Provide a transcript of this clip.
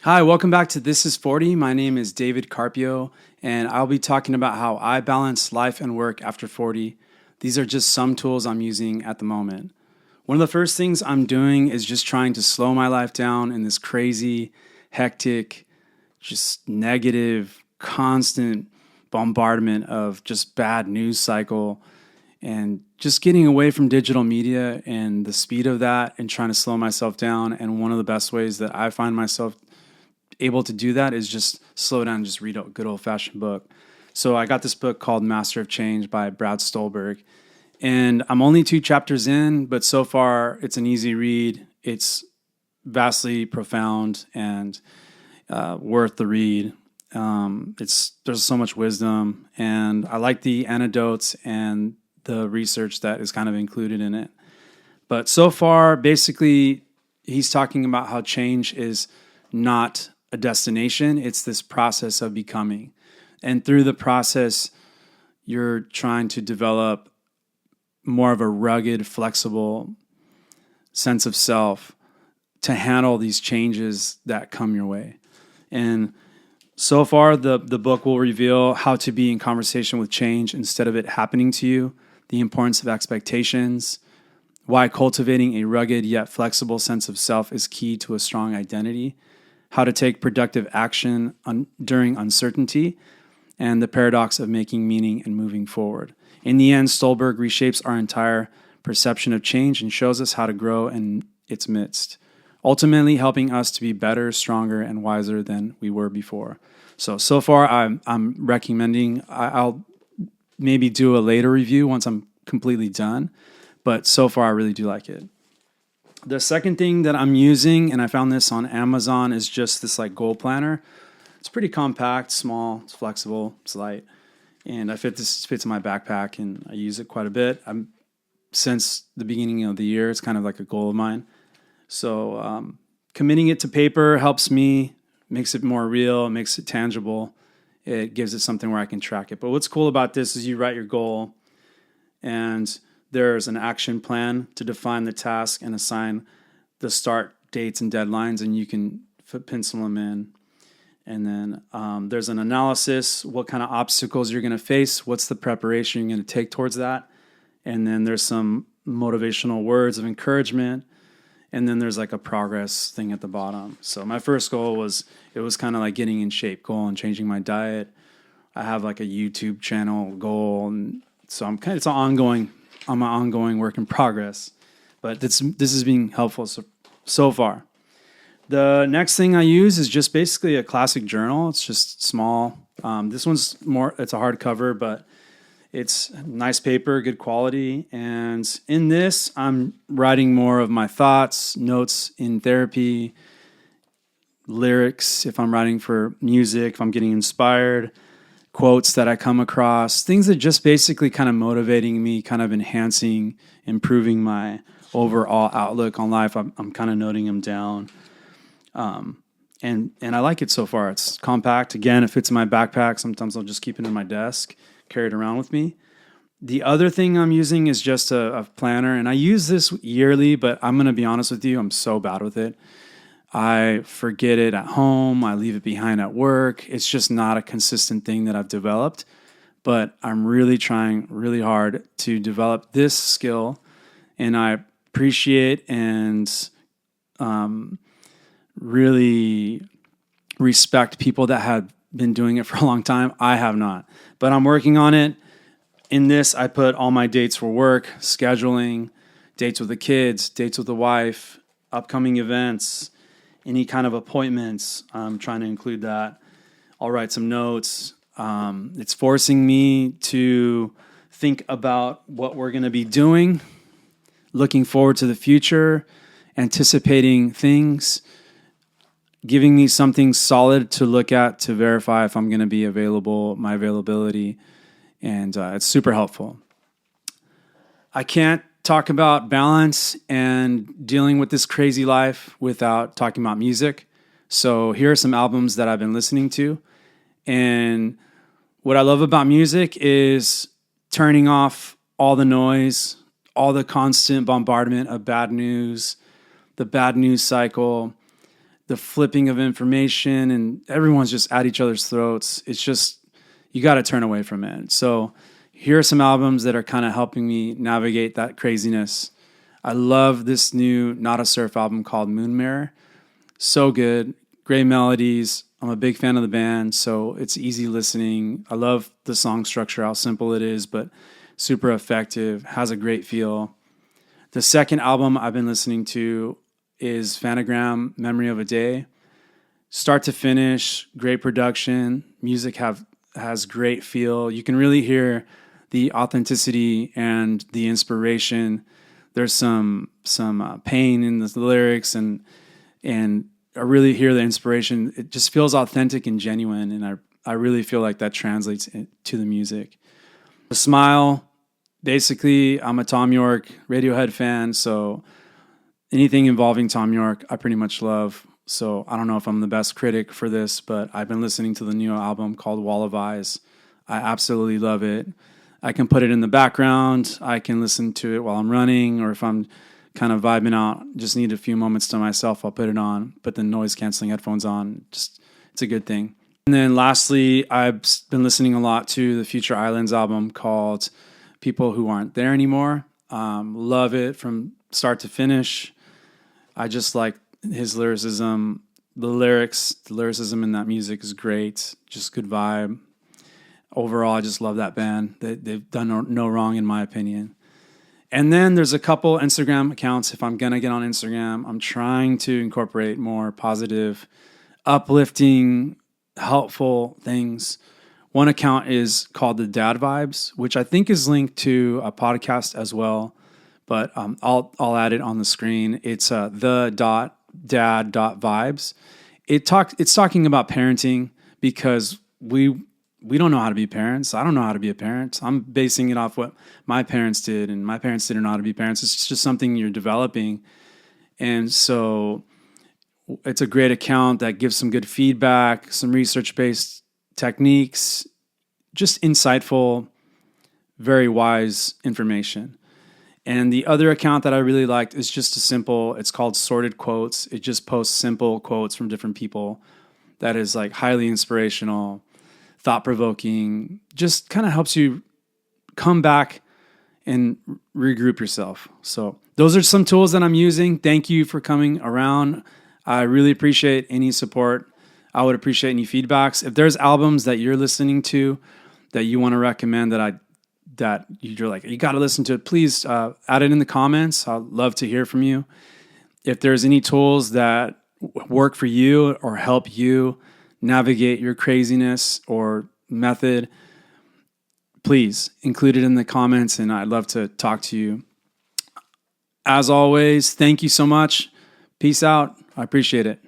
Hi, welcome back to This is 40. My name is David Carpio, and I'll be talking about how I balance life and work after 40. These are just some tools I'm using at the moment. One of the first things I'm doing is just trying to slow my life down in this crazy, hectic, just negative, constant bombardment of just bad news cycle and just getting away from digital media and the speed of that and trying to slow myself down. And one of the best ways that I find myself able to do that is just slow down and just read a good old fashioned book. So I got this book called Master of Change by Brad Stulberg. And I'm only 2 chapters in, but so far it's an easy read. It's vastly profound and worth the read. There's so much wisdom, and I like the anecdotes and the research that is kind of included in it. But so far, basically, he's talking about how change is not a destination, it's this process of becoming. And through the process, you're trying to develop more of a rugged, flexible sense of self to handle these changes that come your way. And so far, the book will reveal how to be in conversation with change instead of it happening to you, the importance of expectations, why cultivating a rugged yet flexible sense of self is key to a strong identity, how to take productive action during uncertainty, and the paradox of making meaning and moving forward. In the end, Stolberg reshapes our entire perception of change and shows us how to grow in its midst, ultimately helping us to be better, stronger, and wiser than we were before. So far, I'm recommending. I'll maybe do a later review once I'm completely done, but so far I really do like it. The second thing that I'm using, and I found this on Amazon, is just this like goal planner. It's pretty compact, small, it's flexible, it's light, and fits in my backpack, and I use it quite a bit. Since the beginning of the year, it's kind of like a goal of mine. So committing it to paper helps me, makes it more real, makes it tangible. It gives it something where I can track it. But what's cool about this is you write your goal, and there's an action plan to define the task and assign the start dates and deadlines, and you can pencil them in. And then there's an analysis, what kind of obstacles you're going to face, what's the preparation you're going to take towards that. And then there's some motivational words of encouragement. And then there's like a progress thing at the bottom. So my first goal was kind of like getting in shape goal and changing my diet. I have like a YouTube channel goal, and so it's an ongoing work in progress. But this is being helpful so far. The next thing I use is just basically a classic journal. It's just small. This one's it's a hardcover, but it's nice paper, good quality. And in this, I'm writing more of my thoughts, notes in therapy, lyrics, if I'm writing for music, if I'm getting inspired, quotes that I come across, things that just basically kind of motivating me, kind of enhancing, improving my overall outlook on life. I'm kind of noting them down. And I like it so far. It's compact. Again, it fits in my backpack. Sometimes I'll just keep it in my desk, carry it around with me. The other thing I'm using is just a planner, and I use this yearly, but I'm going to be honest with you, I'm so bad with it. I forget it at home. I leave it behind at work. It's just not a consistent thing that I've developed, but I'm really trying really hard to develop this skill, and I appreciate and really respect people that have been doing it for a long time. I have not, but I'm working on it. In this, I put all my dates for work, scheduling, dates with the kids, dates with the wife, upcoming events, any kind of appointments. I'm trying to include that. I'll write some notes. It's forcing me to think about what we're going to be doing, looking forward to the future, anticipating things, giving me something solid to look at to verify if I'm going to be available, my availability, and it's super helpful. I can't talk about balance and dealing with this crazy life without talking about music. So here are some albums that I've been listening to. And what I love about music is turning off all the noise, all the constant bombardment of bad news, the bad news cycle, the flipping of information, and everyone's just at each other's throats. It's just, you got to turn away from it. So here are some albums that are kind of helping me navigate that craziness. I love this new Not a Surf album called Moon Mirror. So good. Great melodies. I'm a big fan of the band, so it's easy listening. I love the song structure, how simple it is, but super effective. Has a great feel. The second album I've been listening to is Phanogram, Memory of a Day. Start to finish, great production. Music has great feel. You can really hear the authenticity and the inspiration. There's some pain in the lyrics, and I really hear the inspiration. It just feels authentic and genuine, and I really feel like that translates to the music. The Smile, basically, I'm a Thom Yorke Radiohead fan, so anything involving Thom Yorke, I pretty much love. So I don't know if I'm the best critic for this, but I've been listening to the new album called Wall of Eyes. I absolutely love it. I can put it in the background. I can listen to it while I'm running, or if I'm kind of vibing out, just need a few moments to myself, I'll put it on, put the noise canceling headphones on. Just, it's a good thing. And then lastly, I've been listening a lot to the Future Islands album called People Who Aren't There Anymore. Love it from start to finish. I just like his lyricism. The lyricism in that music is great. Just good vibe. Overall, I just love that band. They've done no wrong in my opinion. And then there's a couple Instagram accounts. If I'm going to get on Instagram, I'm trying to incorporate more positive, uplifting, helpful things. One account is called the Dad Vibes, which I think is linked to a podcast as well, but I'll add it on the screen. It's the.dad.vibes. It's talking about parenting, because we don't know how to be parents. I don't know how to be a parent. I'm basing it off what my parents did, and my parents didn't know how to be parents. It's just something you're developing. And so it's a great account that gives some good feedback, some research-based techniques, just insightful, very wise information. And the other account that I really liked is just it's called Sorted Quotes. It just posts simple quotes from different people that is like highly inspirational, thought-provoking, just kind of helps you come back and regroup yourself. So those are some tools that I'm using. Thank you for coming around. I really appreciate any support. I would appreciate any feedbacks. If there's albums that you're listening to that you want to recommend that you're like, you got to listen to it, please add it in the comments. I'd love to hear from you. If there's any tools that work for you or help you navigate your craziness or method, please include it in the comments, and I'd love to talk to you. As always, thank you so much. Peace out. I appreciate it.